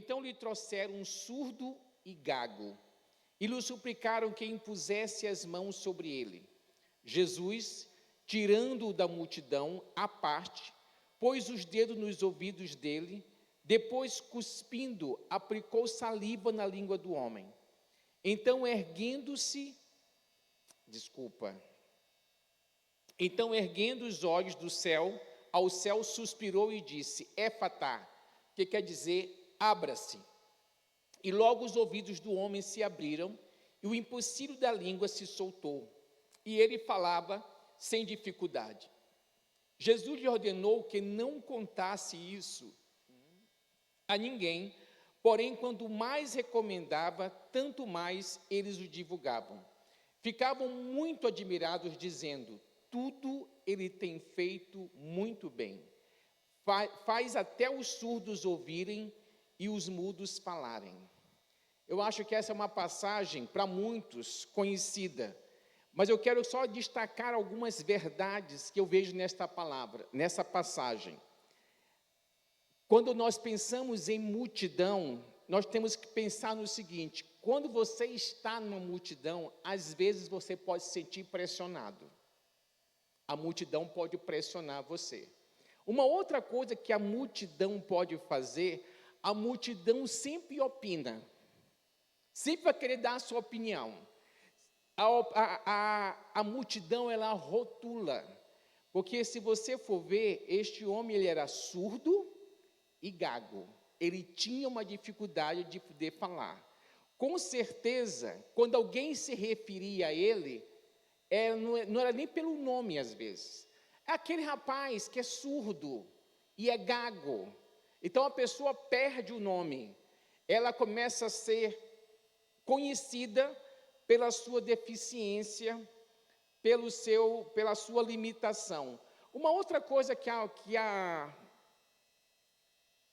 Então lhe trouxeram um surdo e gago, e lhe suplicaram que impusesse as mãos sobre ele. Jesus, tirando-o da multidão, à parte, pôs os dedos nos ouvidos dele, depois, cuspindo, aplicou saliva na língua do homem. Então, erguendo os olhos ao céu, suspirou e disse, Éfatá, que quer dizer, abra-se. E logo os ouvidos do homem se abriram, e o empecilho da língua se soltou, e ele falava sem dificuldade. Jesus lhe ordenou que não contasse isso a ninguém, porém, quanto mais recomendava, tanto mais eles o divulgavam. Ficavam muito admirados, dizendo, tudo ele tem feito muito bem. Faz até os surdos ouvirem e os mudos falarem. Eu acho que essa é uma passagem, para muitos, conhecida, mas eu quero só destacar algumas verdades que eu vejo nessa passagem. Quando nós pensamos em multidão, nós temos que pensar no seguinte, quando você está numa multidão, às vezes você pode se sentir pressionado. A multidão pode pressionar você. Uma outra coisa que a multidão pode fazer, a multidão sempre opina. Sempre vai querer dar a sua opinião. A multidão, ela rotula. Porque se você for ver, este homem ele era surdo e gago. Ele tinha uma dificuldade de poder falar. Com certeza, quando alguém se referia a ele, não era nem pelo nome às vezes. É aquele rapaz que é surdo e é gago. Então a pessoa perde o nome. Ela começa a ser conhecida pela sua deficiência, pela sua limitação. Uma outra coisa que a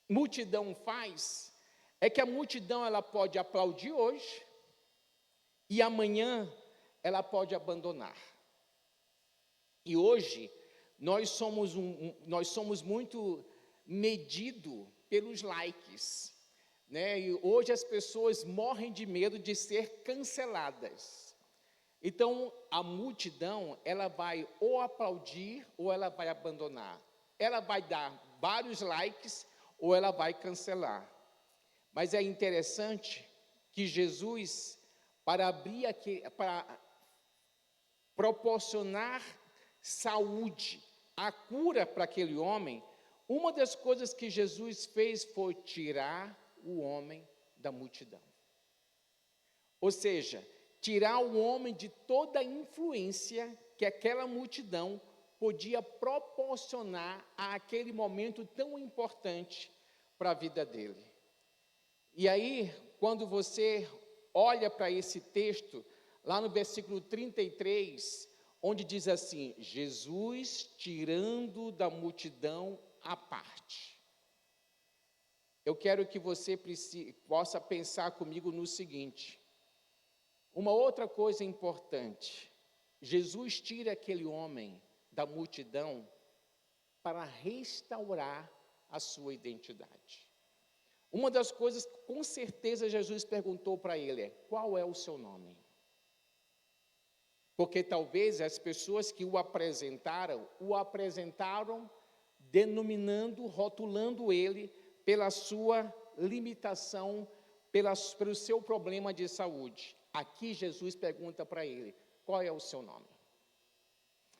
multidão faz é que a multidão ela pode aplaudir hoje e amanhã ela pode abandonar. E hoje nós somos muito medidos pelos likes, né? E hoje as pessoas morrem de medo de ser canceladas. Então a multidão ela vai ou aplaudir ou ela vai abandonar. Ela vai dar vários likes ou ela vai cancelar. Mas é interessante que Jesus, para proporcionar saúde, a cura para aquele homem, uma das coisas que Jesus fez foi tirar o homem da multidão. Ou seja, tirar o homem de toda a influência que aquela multidão podia proporcionar àquele momento tão importante para a vida dele. E aí, quando você olha para esse texto, lá no versículo 33, onde diz assim, Jesus tirando da multidão à parte. Eu quero que você possa pensar comigo no seguinte, uma outra coisa importante, Jesus tira aquele homem da multidão para restaurar a sua identidade. Uma das coisas que com certeza Jesus perguntou para ele é, qual é o seu nome? Porque talvez as pessoas que o apresentaram denominando, rotulando ele pela sua limitação, pelo seu problema de saúde. Aqui Jesus pergunta para ele, qual é o seu nome?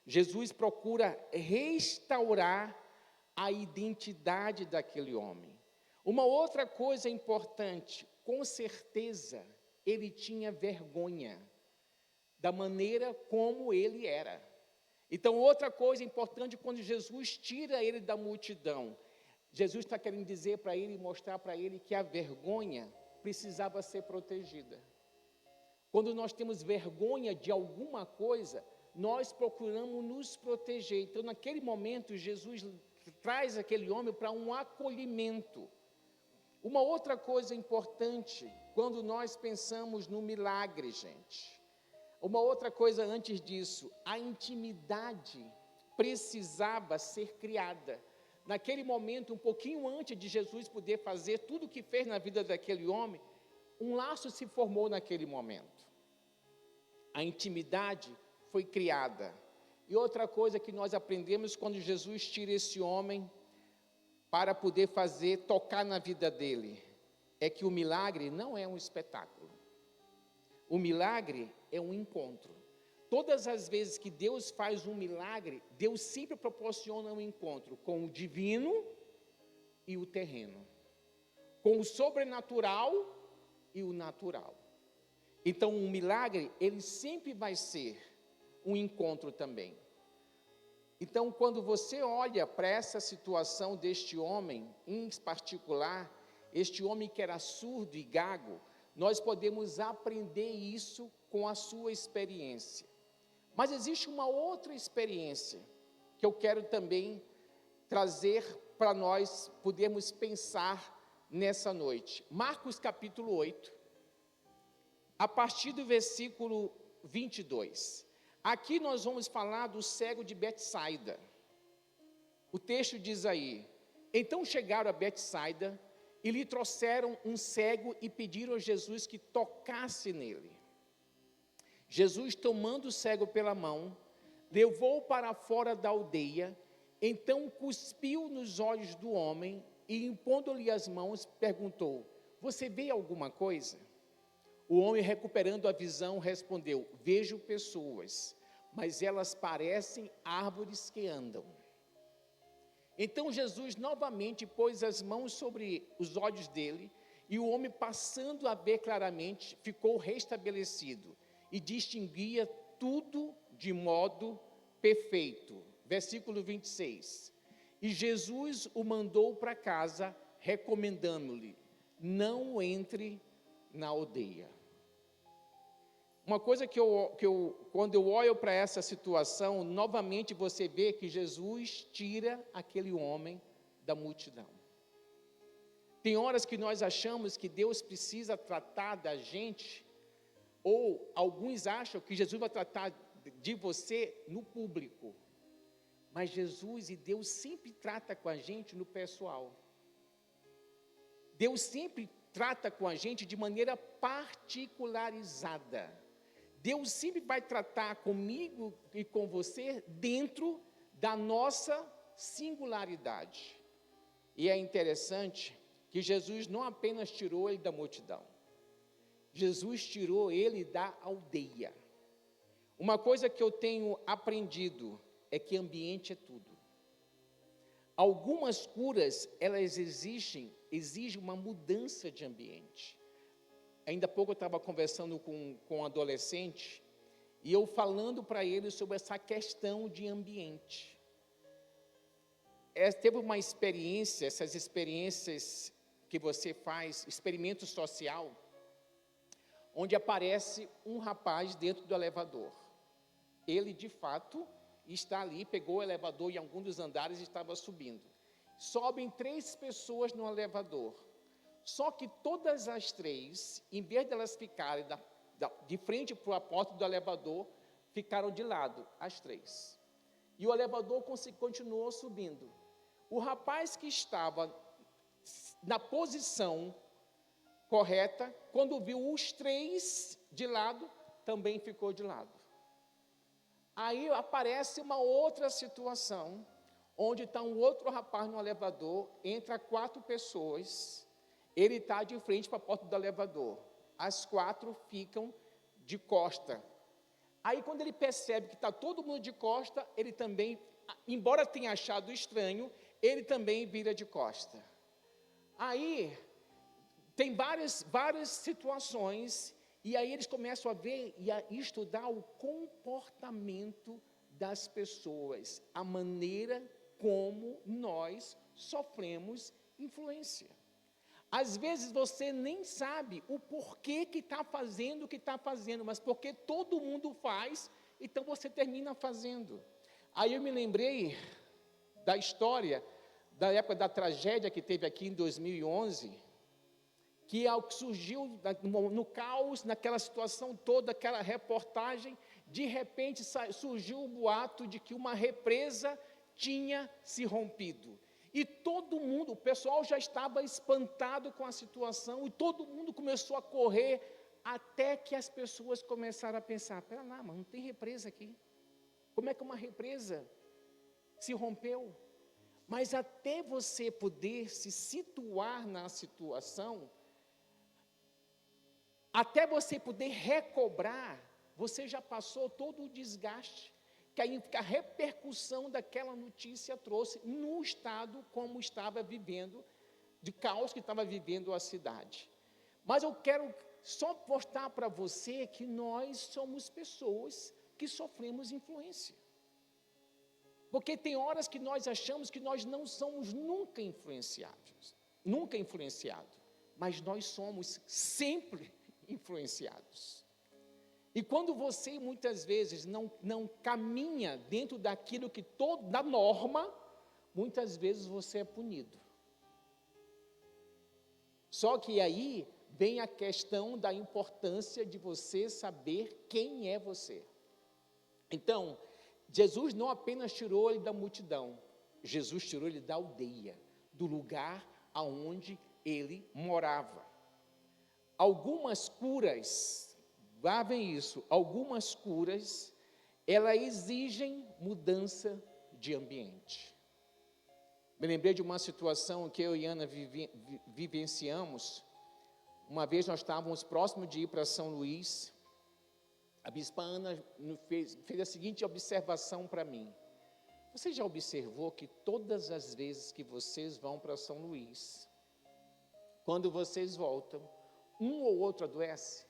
Jesus procura restaurar a identidade daquele homem. Uma outra coisa importante, com certeza, ele tinha vergonha da maneira como ele era. Então, outra coisa importante, quando Jesus tira ele da multidão, Jesus está querendo dizer para ele, mostrar para ele que a vergonha precisava ser protegida. Quando nós temos vergonha de alguma coisa, nós procuramos nos proteger. Então, naquele momento, Jesus traz aquele homem para um acolhimento. Uma outra coisa importante, quando nós pensamos no milagre, gente, uma outra coisa antes disso, a intimidade precisava ser criada. naquele momento, um pouquinho antes de Jesus poder fazer tudo o que fez na vida daquele homem, um laço se formou naquele momento. A intimidade foi criada. E outra coisa que nós aprendemos quando Jesus tira esse homem para poder tocar na vida dele, é que o milagre não é um espetáculo. O milagre é um encontro. Todas as vezes que Deus faz um milagre, Deus sempre proporciona um encontro com o divino e o terreno, com o sobrenatural e o natural. Então, um milagre, ele sempre vai ser um encontro também. Então, quando você olha para essa situação deste homem, em particular, este homem que era surdo e gago, nós podemos aprender isso com a sua experiência. Mas existe uma outra experiência que eu quero também trazer para nós podermos pensar nessa noite. Marcos capítulo 8, a partir do versículo 22. Aqui nós vamos falar do cego de Betsaida. O texto diz aí: então chegaram a Betsaida e lhe trouxeram um cego e pediram a Jesus que tocasse nele. Jesus, tomando o cego pela mão, levou-o para fora da aldeia, então cuspiu nos olhos do homem e, impondo-lhe as mãos, perguntou: você vê alguma coisa? O homem, recuperando a visão, respondeu: vejo pessoas, mas elas parecem árvores que andam. Então Jesus novamente pôs as mãos sobre os olhos dele, e o homem, passando a ver claramente, ficou restabelecido e distinguia tudo de modo perfeito. Versículo 26. E Jesus o mandou para casa, recomendando-lhe: não entre na aldeia. Uma coisa quando eu olho para essa situação, novamente você vê que Jesus tira aquele homem da multidão. Tem horas que nós achamos que Deus precisa tratar da gente, ou alguns acham que Jesus vai tratar de você no público. Mas Jesus e Deus sempre trata com a gente no pessoal. Deus sempre trata com a gente de maneira particularizada. Deus sempre vai tratar comigo e com você dentro da nossa singularidade. E é interessante que Jesus não apenas tirou ele da multidão, Jesus tirou ele da aldeia. Uma coisa que eu tenho aprendido é que ambiente é tudo. Algumas curas, elas exigem uma mudança de ambiente. Ainda há pouco eu estava conversando com um adolescente, e eu falando para ele sobre essa questão de ambiente. Teve uma experiência, essas experiências que você faz, experimento social, onde aparece um rapaz dentro do elevador. Ele, de fato, está ali, pegou o elevador em algum dos andares e estava subindo. Sobem 3 pessoas no elevador. Só que todas as 3, em vez de elas ficarem de frente para a porta do elevador, ficaram de lado, as 3. E o elevador continuou subindo. O rapaz que estava na posição correta, quando viu os 3 de lado, também ficou de lado. Aí aparece uma outra situação, onde está um outro rapaz no elevador, entra 4 pessoas, ele está de frente para a porta do elevador, as 4 ficam de costa. Aí quando ele percebe que está todo mundo de costa, ele também, embora tenha achado estranho, ele também vira de costa. Aí tem várias situações, e aí eles começam a ver e a estudar o comportamento das pessoas, a maneira como nós sofremos influência. Às vezes você nem sabe o porquê que está fazendo o que está fazendo, mas porque todo mundo faz, então você termina fazendo. Aí eu me lembrei da história, da época da tragédia que teve aqui em 2011, que surgiu no caos, naquela situação toda, aquela reportagem, de repente surgiu o boato de que uma represa tinha se rompido. E todo mundo, o pessoal já estava espantado com a situação, e todo mundo começou a correr, até que as pessoas começaram a pensar, pera lá, mas não tem represa aqui. Como é que uma represa se rompeu? Mas até você poder se situar na situação, até você poder recobrar, você já passou todo o desgaste que a repercussão daquela notícia trouxe no estado como estava vivendo, de caos que estava vivendo a cidade. Mas eu quero só mostrar para você que nós somos pessoas que sofremos influência. Porque tem horas que nós achamos que nós não somos nunca influenciados, mas nós somos sempre influenciados. E quando você muitas vezes não caminha dentro daquilo que da norma, muitas vezes você é punido. Só que aí vem a questão da importância de você saber quem é você. Então, Jesus não apenas tirou ele da multidão, Jesus tirou ele da aldeia, do lugar aonde ele morava. Algumas curas, gravem isso, algumas curas, elas exigem mudança de ambiente. Me lembrei de uma situação que eu e Ana vivenciamos. Uma vez nós estávamos próximos de ir para São Luís. A bispa Ana fez a seguinte observação para mim. Você já observou que todas as vezes que vocês vão para São Luís, quando vocês voltam, um ou outro adoece?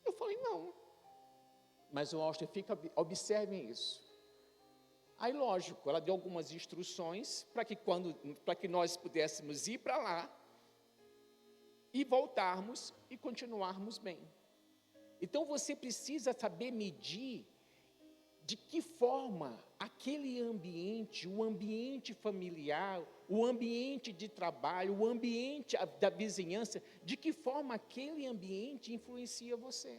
Eu falei, não. Mas o Austin observem isso. Aí, lógico, ela deu algumas instruções para que nós pudéssemos ir para lá e voltarmos e continuarmos bem. Então, você precisa saber medir de que forma aquele ambiente, o ambiente familiar, o ambiente de trabalho, o ambiente da vizinhança, de que forma aquele ambiente influencia você.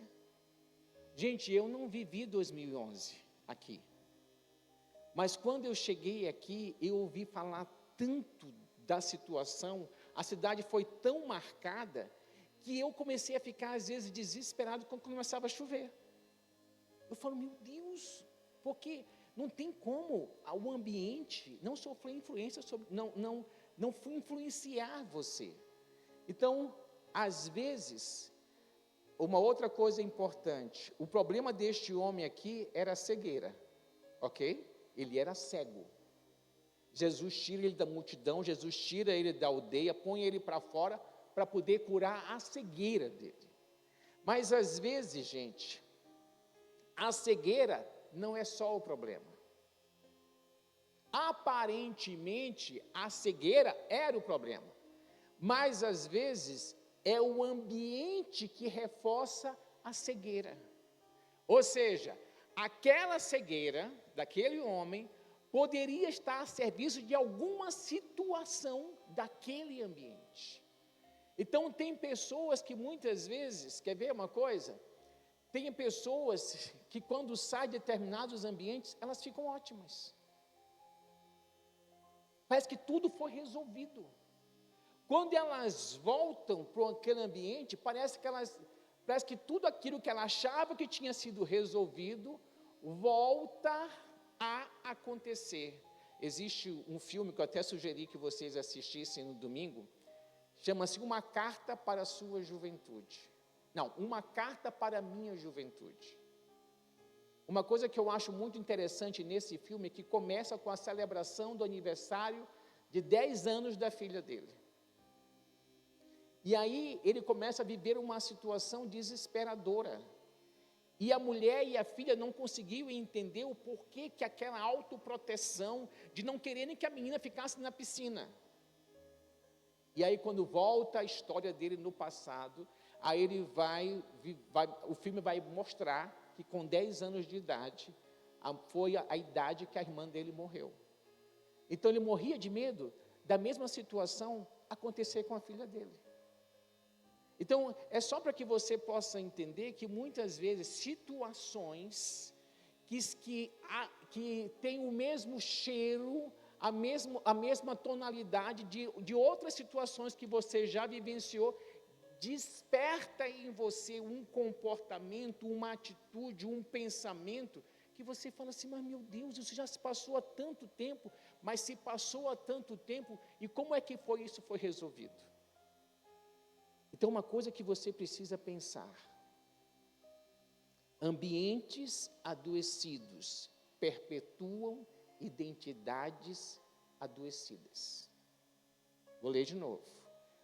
Gente, eu não vivi 2011 aqui. Mas quando eu cheguei aqui, eu ouvi falar tanto da situação, a cidade foi tão marcada, que eu comecei a ficar, às vezes, desesperado quando começava a chover. Eu falo, meu Deus, porque não tem como o ambiente não sofrer influência, não influenciar você. Então, às vezes, uma outra coisa importante, o problema deste homem aqui era a cegueira, ok? Ele era cego. Jesus tira ele da multidão, Jesus tira ele da aldeia, põe ele para fora, para poder curar a cegueira dele. Mas às vezes, gente, a cegueira não é só o problema. Aparentemente, a cegueira era o problema, mas às vezes é o ambiente que reforça a cegueira. Ou seja, aquela cegueira daquele homem poderia estar a serviço de alguma situação daquele ambiente. Então, tem pessoas que muitas vezes, quer ver uma coisa? Tem pessoas que quando saem de determinados ambientes, elas ficam ótimas. Parece que tudo foi resolvido. Quando elas voltam para aquele ambiente, parece que tudo aquilo que ela achava que tinha sido resolvido, volta a acontecer. Existe um filme que eu até sugeri que vocês assistissem no domingo, chama-se Uma Carta para a Sua Juventude. Não, Uma Carta para a Minha Juventude. Uma coisa que eu acho muito interessante nesse filme é que começa com a celebração do aniversário de 10 anos da filha dele. E aí ele começa a viver uma situação desesperadora. E a mulher e a filha não conseguiam entender o porquê que aquela autoproteção de não quererem que a menina ficasse na piscina. E aí quando volta a história dele no passado, aí ele o filme vai mostrar que com 10 anos de idade, foi a idade que a irmã dele morreu. Então ele morria de medo da mesma situação acontecer com a filha dele. Então, é só para que você possa entender que muitas vezes situações que têm o mesmo cheiro, a mesma tonalidade de outras situações que você já vivenciou, desperta em você um comportamento, uma atitude, um pensamento, que você fala assim, mas meu Deus, isso já se passou há tanto tempo, mas se passou há tanto tempo, e como é que isso foi resolvido? Então, uma coisa que você precisa pensar, ambientes adoecidos perpetuam identidades adoecidas. Vou ler de novo.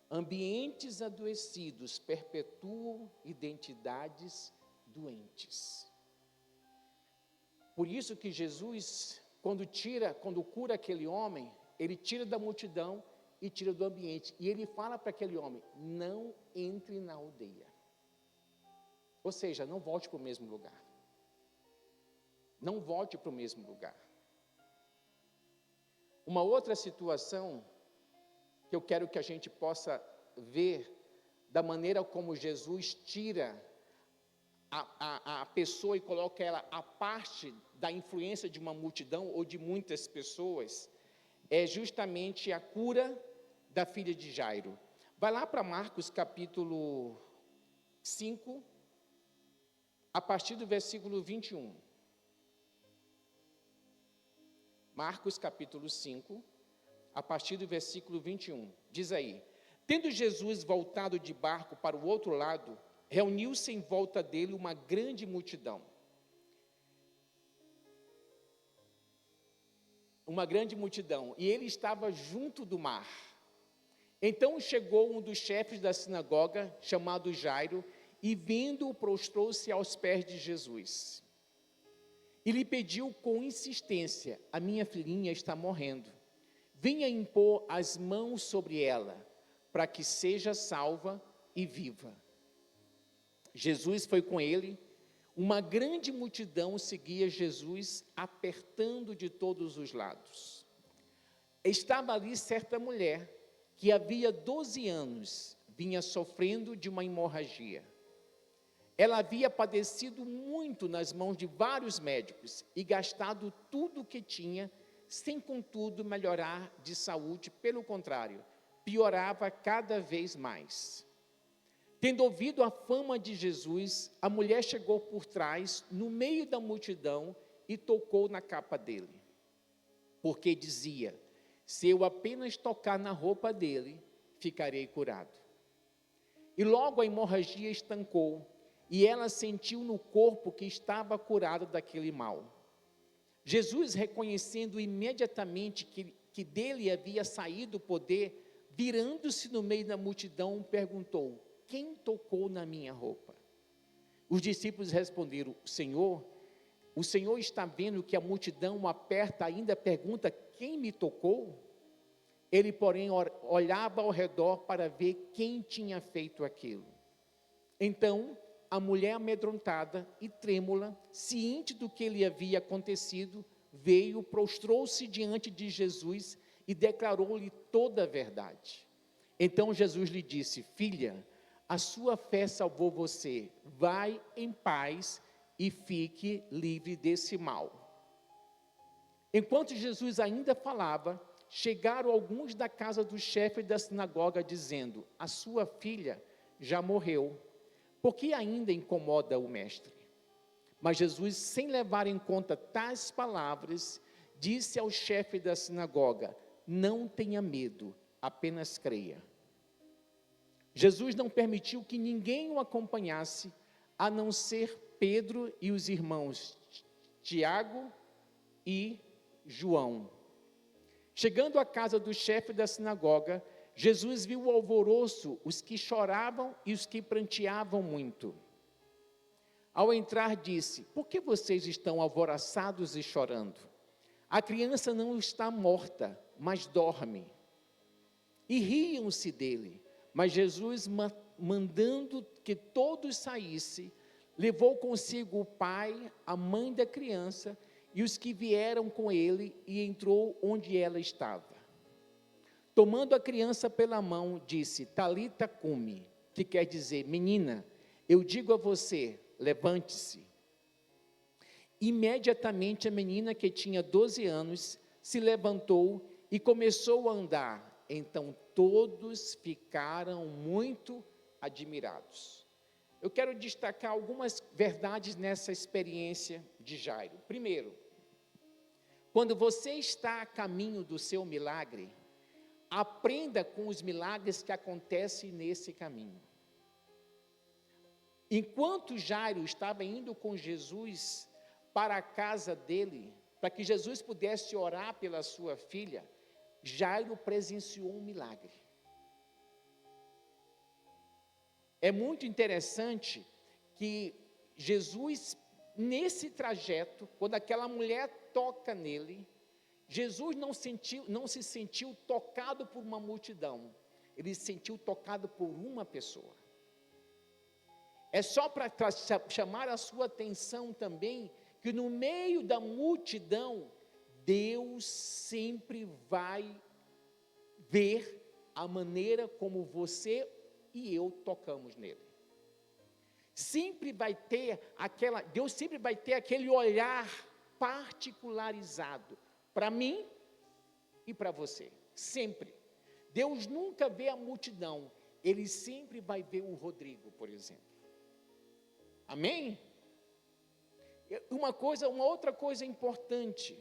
Ambientes adoecidos perpetuam identidades doentes. Por isso que Jesus, quando cura aquele homem, ele tira da multidão e tira do ambiente. E ele fala para aquele homem, não entre na aldeia. Ou seja, não volte para o mesmo lugar. Não volte para o mesmo lugar. Uma outra situação que eu quero que a gente possa ver da maneira como Jesus tira a pessoa e coloca ela à parte da influência de uma multidão ou de muitas pessoas, é justamente a cura da filha de Jairo. Vai lá para Marcos capítulo 5, a partir do versículo 21. Marcos capítulo 5, a partir do versículo 21, diz aí, tendo Jesus voltado de barco para o outro lado, reuniu-se em volta dele uma grande multidão. Uma grande multidão, e ele estava junto do mar. Então chegou um dos chefes da sinagoga, chamado Jairo, e vendo-o, prostrou-se aos pés de Jesus. E lhe pediu com insistência, a minha filhinha está morrendo. Venha impor as mãos sobre ela, para que seja salva e viva. Jesus foi com ele, uma grande multidão seguia Jesus, apertando de todos os lados. Estava ali certa mulher, que havia 12 anos, vinha sofrendo de uma hemorragia. Ela havia padecido muito nas mãos de vários médicos, e gastado tudo o que tinha, sem contudo melhorar de saúde, pelo contrário, piorava cada vez mais. Tendo ouvido a fama de Jesus, a mulher chegou por trás, no meio da multidão, e tocou na capa dele. Porque dizia, se eu apenas tocar na roupa dele, ficarei curado. E logo a hemorragia estancou, e ela sentiu no corpo que estava curada daquele mal. Jesus, reconhecendo imediatamente que dele havia saído o poder, virando-se no meio da multidão, perguntou, quem tocou na minha roupa? Os discípulos responderam, o Senhor está vendo que a multidão o aperta, ainda pergunta, quem me tocou? Ele, porém, olhava ao redor para ver quem tinha feito aquilo. Então, a mulher amedrontada e trêmula, ciente do que lhe havia acontecido, veio, prostrou-se diante de Jesus e declarou-lhe toda a verdade. Então Jesus lhe disse, filha, a sua fé salvou você, vai em paz e fique livre desse mal. Enquanto Jesus ainda falava, chegaram alguns da casa do chefe da sinagoga, dizendo, a sua filha já morreu, por que ainda incomoda o mestre? Mas Jesus, sem levar em conta tais palavras, disse ao chefe da sinagoga, não tenha medo, apenas creia. Jesus não permitiu que ninguém o acompanhasse, a não ser Pedro e os irmãos Tiago e João. Chegando à casa do chefe da sinagoga, Jesus viu o alvoroço, os que choravam e os que pranteavam muito. Ao entrar, disse, por que vocês estão alvoroçados e chorando? A criança não está morta, mas dorme. E riam-se dele. Mas Jesus, mandando que todos saíssem, levou consigo o pai, a mãe da criança e os que vieram com ele, e entrou onde ela estava. Tomando a criança pela mão, disse, Talita cumi, que quer dizer, menina, eu digo a você, levante-se. Imediatamente a menina, que tinha 12 anos, se levantou e começou a andar. Então todos ficaram muito admirados. Eu quero destacar algumas verdades nessa experiência de Jairo. Primeiro, quando você está a caminho do seu milagre, aprenda com os milagres que acontecem nesse caminho. Enquanto Jairo estava indo com Jesus para a casa dele, para que Jesus pudesse orar pela sua filha, Jairo presenciou um milagre. É muito interessante que Jesus, nesse trajeto, quando aquela mulher toca nele, Jesus não se sentiu tocado por uma multidão, ele se sentiu tocado por uma pessoa. É só para chamar a sua atenção também, que no meio da multidão, Deus sempre vai ver a maneira como você e eu tocamos nele. Deus sempre vai ter aquele olhar particularizado para mim e para você, sempre. Deus nunca vê a multidão, Ele sempre vai ver o Rodrigo, por exemplo. Amém? Uma outra coisa importante,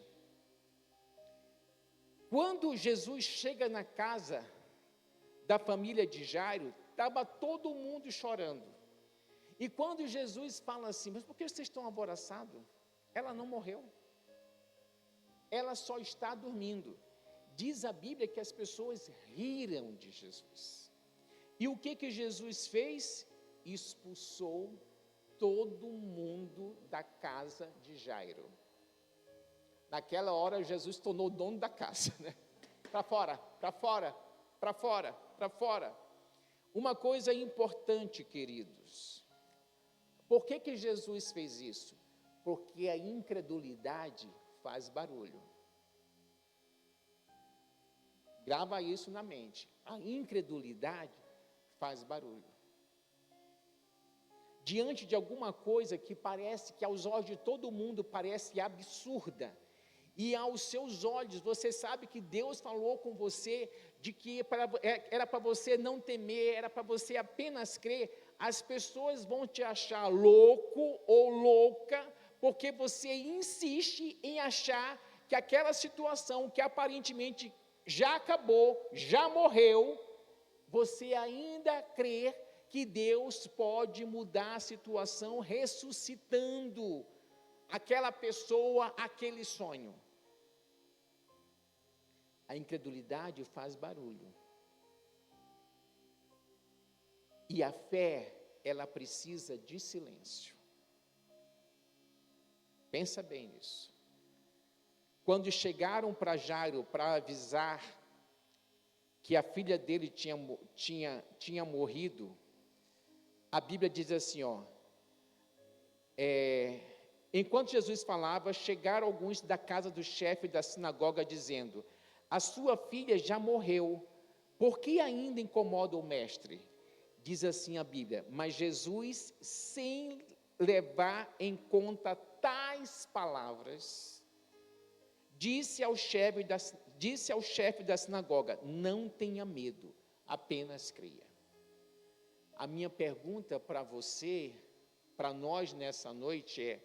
quando Jesus chega na casa da família de Jairo, estava todo mundo chorando, e quando Jesus fala assim, mas por que vocês estão alvoroçados? Ela não morreu, ela só está dormindo. Diz a Bíblia que as pessoas riram de Jesus, e o que Jesus fez? Expulsou todo mundo da casa de Jairo. Naquela hora Jesus tornou dono da casa, né? Para fora, para fora, para fora, para fora. Uma coisa importante, queridos, por que Jesus fez isso? Porque a incredulidade faz barulho. Grava isso na mente, a incredulidade faz barulho. Diante de alguma coisa que parece, que aos olhos de todo mundo parece absurda, e aos seus olhos, você sabe que Deus falou com você, de que era para você não temer, era para você apenas crer, as pessoas vão te achar louco ou louca, porque você insiste em achar que aquela situação que aparentemente já acabou, já morreu, você ainda crê que Deus pode mudar a situação ressuscitando aquela pessoa, aquele sonho. A incredulidade faz barulho. E a fé, ela precisa de silêncio. Pensa bem nisso. Quando chegaram para Jairo para avisar que a filha dele tinha morrido, a Bíblia diz assim, enquanto Jesus falava, chegaram alguns da casa do chefe da sinagoga dizendo, a sua filha já morreu, por que ainda incomoda o mestre? Diz assim a Bíblia, mas Jesus, sem levar em conta tais palavras, disse ao chefe da sinagoga, não tenha medo, apenas creia. A minha pergunta para você, para nós nessa noite é,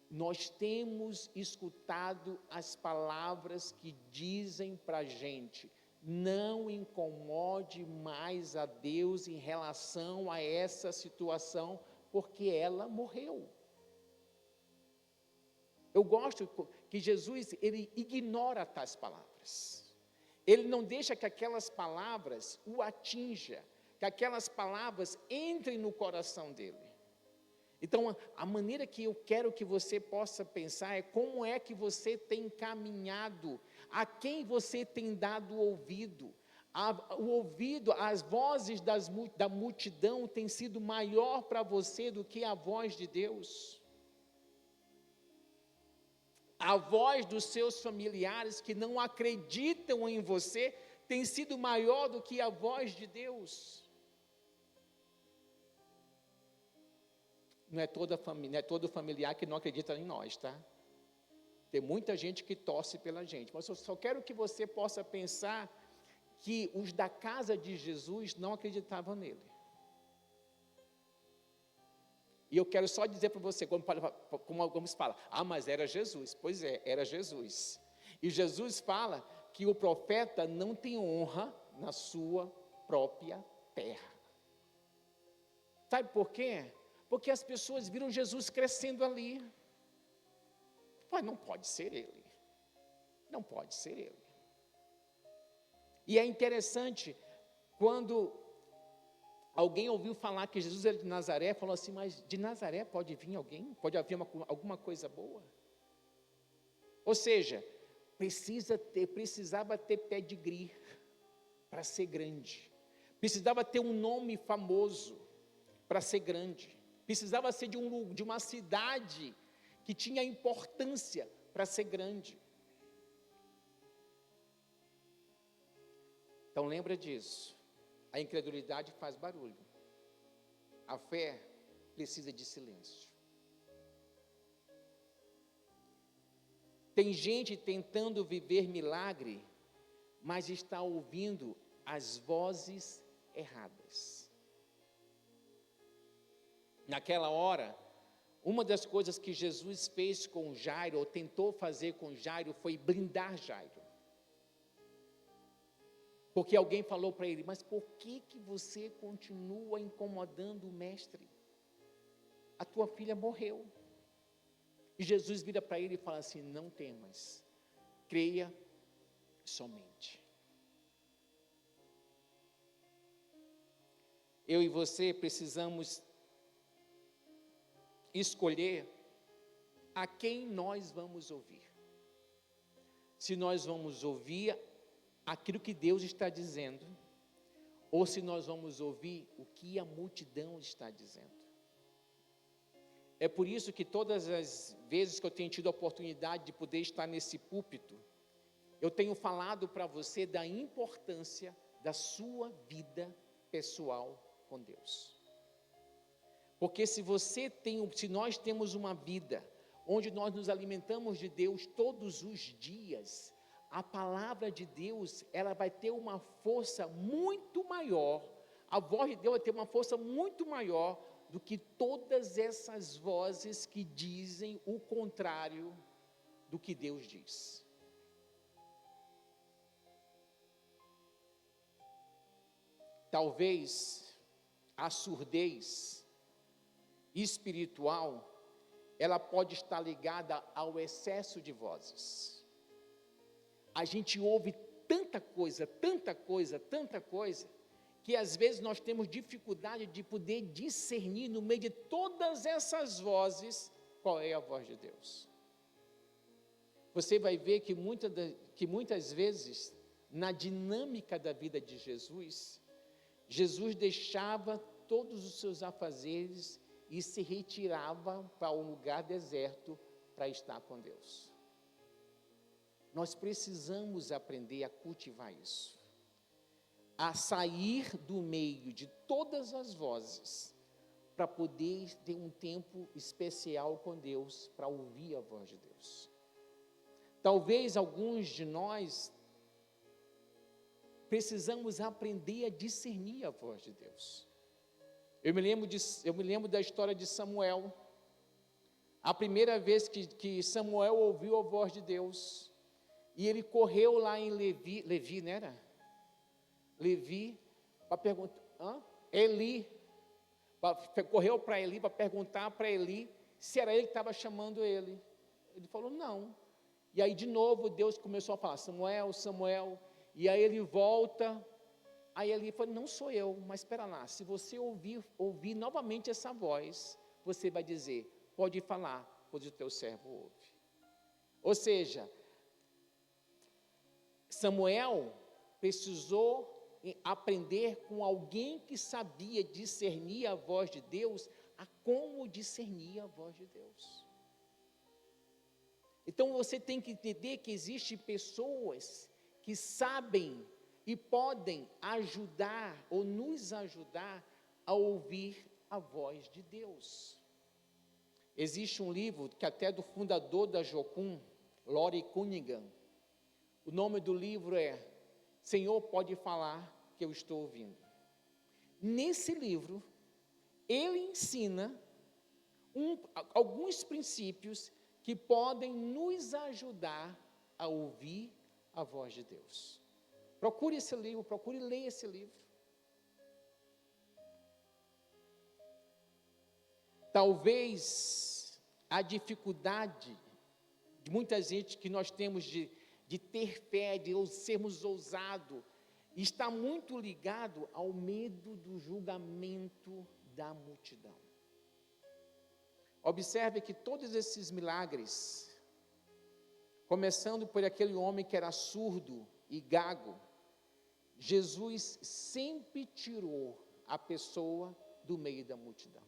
nós temos escutado as palavras que dizem para a gente, não incomode mais a Deus em relação a essa situação, porque ela morreu. Eu gosto que Jesus, ele ignora tais palavras. Ele não deixa que aquelas palavras o atinja, que aquelas palavras entrem no coração dele. Então, a maneira que eu quero que você possa pensar é como é que você tem caminhado, a quem você tem dado ouvido. O ouvido, as vozes da multidão têm sido maior para você do que a voz de Deus. A voz dos seus familiares que não acreditam em você tem sido maior do que a voz de Deus. Não é todo familiar que não acredita em nós, tá? Tem muita gente que torce pela gente, mas eu só quero que você possa pensar que os da casa de Jesus não acreditavam nele. E eu quero só dizer para você, como alguns falam, mas era Jesus. Pois é, era Jesus. E Jesus fala que o profeta não tem honra na sua própria terra. Sabe por quê? Porque as pessoas viram Jesus crescendo ali. Mas não pode ser ele. Não pode ser ele. E é interessante, quando alguém ouviu falar que Jesus era de Nazaré, falou assim, mas de Nazaré pode vir alguém? Pode haver alguma coisa boa? Ou seja, precisava ter pedigree para ser grande. Precisava ter um nome famoso para ser grande. Precisava ser de uma cidade que tinha importância para ser grande. Então lembra disso. A incredulidade faz barulho. A fé precisa de silêncio. Tem gente tentando viver milagre, mas está ouvindo as vozes erradas. Naquela hora, uma das coisas que Jesus fez com Jairo, ou tentou fazer com Jairo, foi blindar Jairo. Porque alguém falou para ele, mas por que você continua incomodando o mestre? A tua filha morreu. E Jesus vira para ele e fala assim, não temas, creia somente. Eu e você precisamos escolher a quem nós vamos ouvir. Se nós vamos ouvir aquilo que Deus está dizendo, ou se nós vamos ouvir o que a multidão está dizendo. É por isso que todas as vezes que eu tenho tido a oportunidade de poder estar nesse púlpito, eu tenho falado para você da importância da sua vida pessoal com Deus. Porque se nós temos uma vida onde nós nos alimentamos de Deus todos os dias, a palavra de Deus, ela vai ter uma força muito maior, a voz de Deus vai ter uma força muito maior do que todas essas vozes que dizem o contrário do que Deus diz. Talvez a surdez espiritual, ela pode estar ligada ao excesso de vozes. A gente ouve tanta coisa, que às vezes nós temos dificuldade de poder discernir no meio de todas essas vozes, qual é a voz de Deus. Você vai ver que muitas vezes, na dinâmica da vida de Jesus, Jesus deixava todos os seus afazeres e se retirava para um lugar deserto para estar com Deus. Nós precisamos aprender a cultivar isso, a sair do meio de todas as vozes, para poder ter um tempo especial com Deus, para ouvir a voz de Deus. Talvez alguns de nós precisamos aprender a discernir a voz de Deus. Eu me lembro da história de Samuel. A primeira vez que Samuel ouviu a voz de Deus, e ele correu lá em Levi, não era? Levi, para perguntar, Eli, correu para Eli para perguntar para Eli se era ele que estava chamando ele. Ele falou, não. E aí de novo Deus começou a falar, Samuel, Samuel, e aí ele volta, aí Eli falou, não sou eu, mas espera lá, se você ouvir novamente essa voz, você vai dizer, pode falar, pois o teu servo ouve. Ou seja, Samuel precisou aprender com alguém que sabia discernir a voz de Deus, a como discernir a voz de Deus. Então você tem que entender que existem pessoas que sabem e podem ajudar ou nos ajudar a ouvir a voz de Deus. Existe um livro que até do fundador da Jocum, Lori Cunningham. O nome do livro é Senhor, pode falar que eu estou ouvindo. Nesse livro, ele ensina alguns princípios que podem nos ajudar a ouvir a voz de Deus. Procure esse livro, procure ler esse livro. Talvez a dificuldade de muita gente que nós temos de ter fé, de sermos ousados, está muito ligado ao medo do julgamento da multidão. Observe que todos esses milagres, começando por aquele homem que era surdo e gago, Jesus sempre tirou a pessoa do meio da multidão.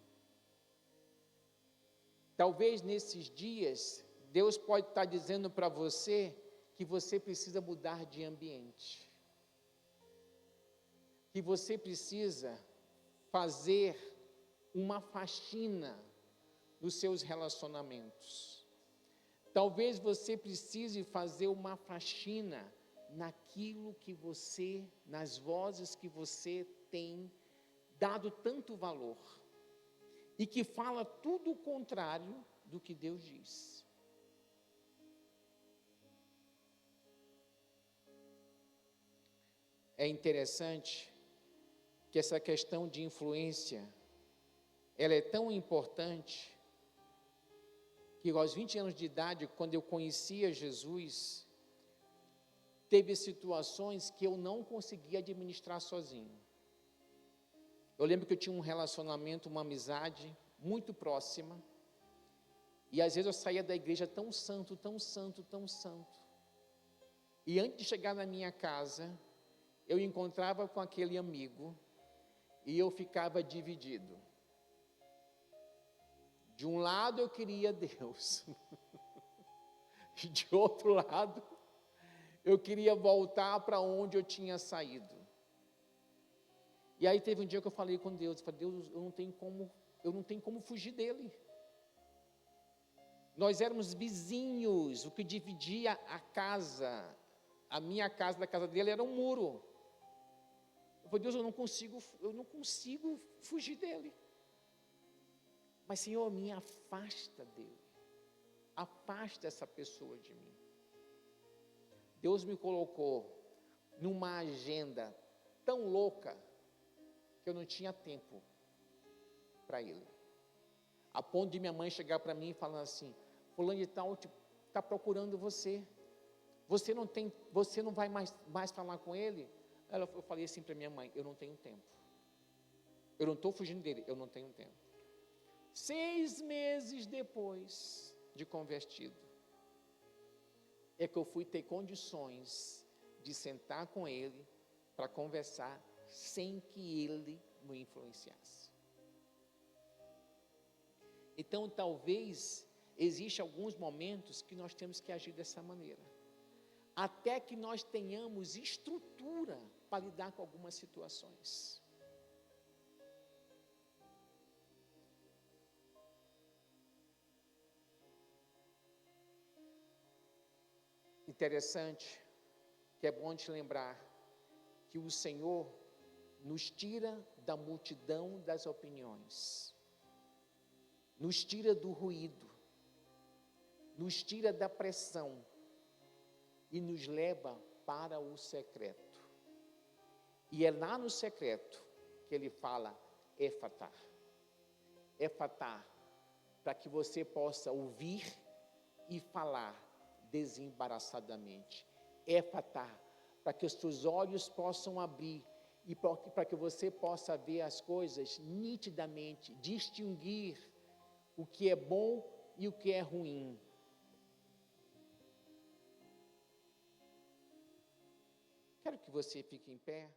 Talvez nesses dias, Deus pode estar dizendo para você que você precisa mudar de ambiente, que você precisa fazer uma faxina nos seus relacionamentos. Talvez você precise fazer uma faxina naquilo que você, nas vozes que você tem dado tanto valor, e que fala tudo o contrário do que Deus diz. É interessante que essa questão de influência, ela é tão importante, que aos 20 anos de idade, quando eu conhecia Jesus, teve situações que eu não conseguia administrar sozinho. Eu lembro que eu tinha um relacionamento, uma amizade muito próxima, e às vezes eu saía da igreja tão santo, tão santo, tão santo, e antes de chegar na minha casa, eu encontrava com aquele amigo, e eu ficava dividido. De um lado eu queria Deus, e de outro lado, eu queria voltar para onde eu tinha saído. E aí teve um dia que eu falei com Deus, eu falei, Deus, eu não tenho como fugir dele. Nós éramos vizinhos, o que dividia a casa, a minha casa da casa dele era um muro. Eu falei, Deus, eu não consigo fugir dele. Mas, Senhor, me afasta dele. Afasta essa pessoa de mim. Deus me colocou numa agenda tão louca que eu não tinha tempo para ele. A ponto de minha mãe chegar para mim e falar assim, fulano de tal está procurando você. Você não vai mais falar com ele? Eu falei assim para minha mãe, eu não tenho tempo. Eu não estou fugindo dele, eu não tenho tempo. 6 meses depois de convertido, é que eu fui ter condições de sentar com ele para conversar sem que ele me influenciasse. Então, talvez existam alguns momentos que nós temos que agir dessa maneira, até que nós tenhamos estrutura para lidar com algumas situações. Interessante, que é bom te lembrar que o Senhor nos tira da multidão das opiniões, nos tira do ruído, nos tira da pressão e nos leva para o secreto. E é lá no secreto que ele fala Éfatá. Éfatá, para que você possa ouvir e falar desembaraçadamente. Éfatá, para que os seus olhos possam abrir e para que você possa ver as coisas nitidamente, distinguir o que é bom e o que é ruim. Quero que você fique em pé.